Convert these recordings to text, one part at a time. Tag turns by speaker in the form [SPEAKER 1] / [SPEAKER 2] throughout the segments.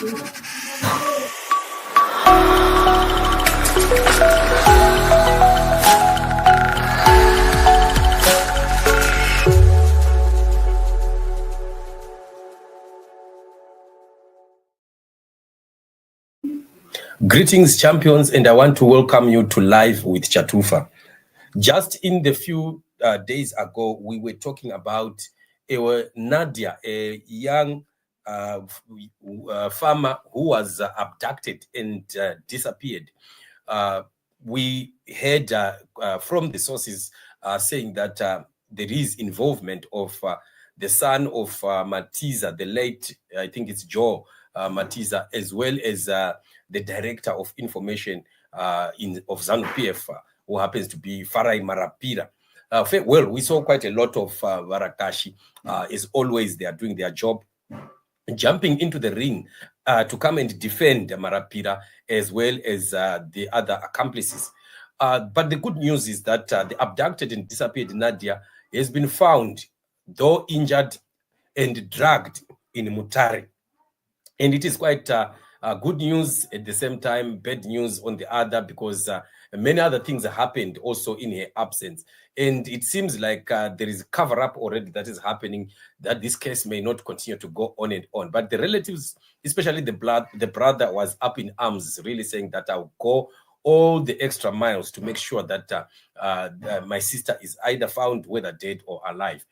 [SPEAKER 1] Greetings, champions, and I want to welcome you to Live with Chatufa. Just in the few days ago, we were talking about Nadia, a young farmer who was abducted and disappeared. We heard from the sources saying that there is involvement of the son of Matiza, the late, I think it's Joe Matiza, as well as the director of information of ZANU-PF, who happens to be Farai Marapira. Well, we saw quite a lot of Varakashi. As always, they are doing their job, jumping into the ring to come and defend Marapira as well as the other accomplices. But the good news is that the abducted and disappeared Nadia has been found, though injured and dragged in Mutare. And it is quite good news at the same time, bad news on the other, because many other things happened also in her absence. And it seems like there is a cover-up already that is happening, that this case may not continue to go on and on. But the relatives, especially the brother, was up in arms, really saying that I'll go all the extra miles to make sure that my sister is either found, whether dead or alive.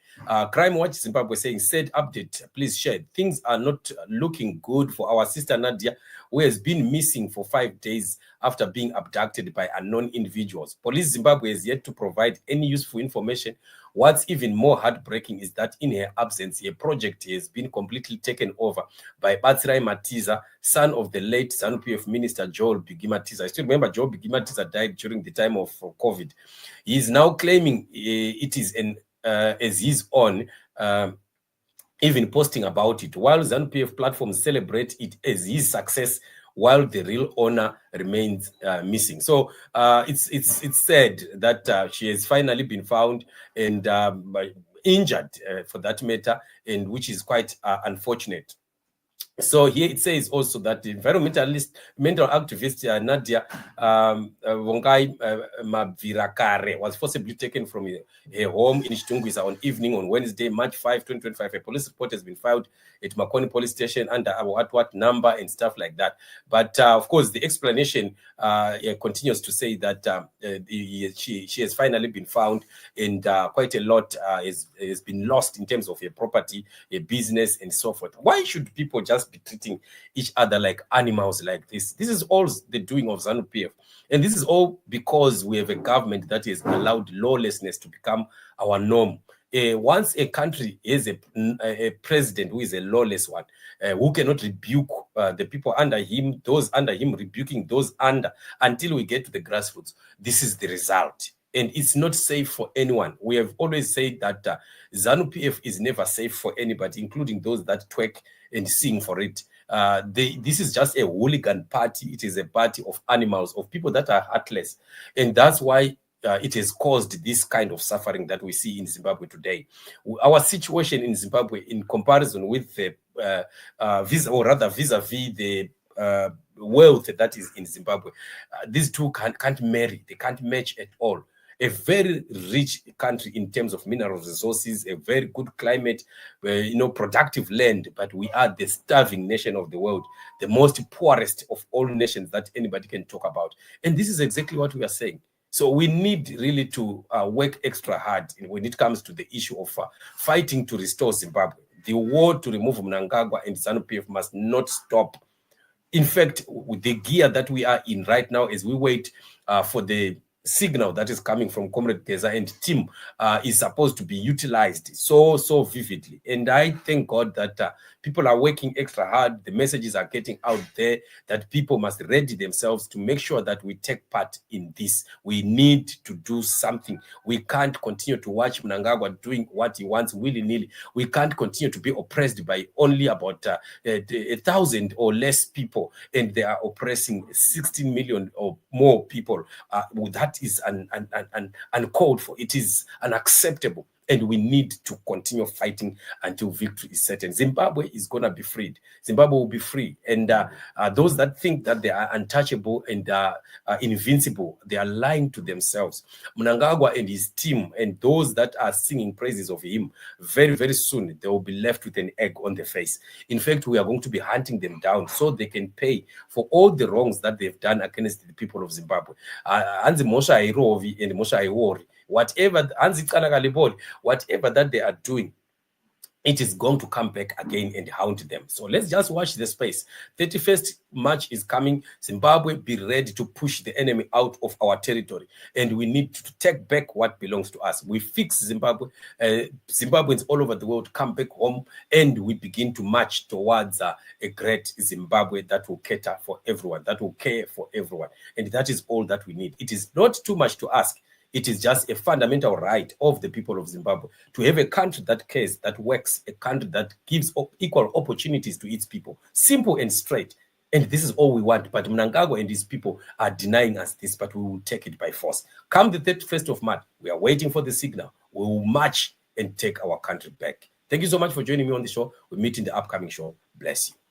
[SPEAKER 1] Crime Watch Zimbabwe saying, said update, please share. Things are not looking good for our sister Nadia, who has been missing for 5 days after being abducted by unknown individuals. Police Zimbabwe has yet to provide any useful information. What's even more heartbreaking is that in her absence, a project has been completely taken over by Batsirai Matiza, son of the late ZANU-PF minister Joel Bigi Matiza. I still remember Joel Bigi Matiza died during the time of COVID. He is now claiming it is as his own, even posting about it, while ZANU-PF platforms celebrate it as his success, while the real owner remains missing. So it's said that she has finally been found and injured, for that matter, and which is quite unfortunate. So here it says also that the mental activist Nadia Wongai Mavirakare was forcibly taken from her home in Chitungwiza on Wednesday, March 5, 2025. A police report has been filed at Makoni police station under what number and stuff like that. But of course, the explanation continues to say that she has finally been found, and quite a lot has been lost in terms of her property, her business, and so forth. Why should people just be treating each other like animals like this? This is all the doing of ZANU-PF. And this is all because we have a government that has allowed lawlessness to become our norm. Once a country has a president who is a lawless one, who cannot rebuke the people under him, those under him rebuking those under, until we get to the grassroots, this is the result. And it's not safe for anyone. We have always said that ZANU-PF is never safe for anybody, including those that twerk and sing for it. This is just a hooligan party. It is a party of animals, of people that are heartless. And that's why it has caused this kind of suffering that we see in Zimbabwe today. Our situation in Zimbabwe, in comparison with the vis-a-vis the wealth that is in Zimbabwe, these two can't marry. They can't match at all. A very rich country in terms of mineral resources, a very good climate, productive land, but we are the starving nation of the world, the most poorest of all nations that anybody can talk about. And this is exactly what we are saying. So we need really to work extra hard when it comes to the issue of fighting to restore Zimbabwe. The war to remove Mnangagwa and ZANU-PF must not stop. In fact, with the gear that we are in right now, as we wait for the signal that is coming from Comrade Geza and team, is supposed to be utilized so vividly. And I thank God that people are working extra hard. The messages are getting out there that people must ready themselves to make sure that we take part in this. We need to do something. We can't continue to watch Mnangagwa doing what he wants willy-nilly. We can't continue to be oppressed by only about 1,000 or less people, and they are oppressing 16 million or more people. That is uncalled for. It is unacceptable. and we need to continue fighting until victory is certain. Zimbabwe is going to be freed. Zimbabwe will be free. And those that think that they are untouchable and invincible, they are lying to themselves. Mnangagwa and his team and those that are singing praises of him, very, very soon, they will be left with an egg on their face. In fact, we are going to be hunting them down so they can pay for all the wrongs that they've done against the people of Zimbabwe. Anzi Mosha Irovi and Mosha Iwori, whatever, Anzi Kanagaliboli, whatever that they are doing, it is going to come back again and haunt them. So let's just watch the space. 31st March is coming. Zimbabwe, be ready to push the enemy out of our territory. And we need to take back what belongs to us. We fix Zimbabwe. Zimbabweans all over the world come back home, and we begin to march towards a great Zimbabwe that will cater for everyone, that will care for everyone. And that is all that we need. It is not too much to ask. It is just a fundamental right of the people of Zimbabwe to have a country that cares, that works, a country that gives equal opportunities to its people. Simple and straight. And this is all we want. But Mnangagwa and his people are denying us this, but we will take it by force. Come the 31st of March, we are waiting for the signal. We will march and take our country back. Thank you so much for joining me on the show. We'll meet in the upcoming show. Bless you.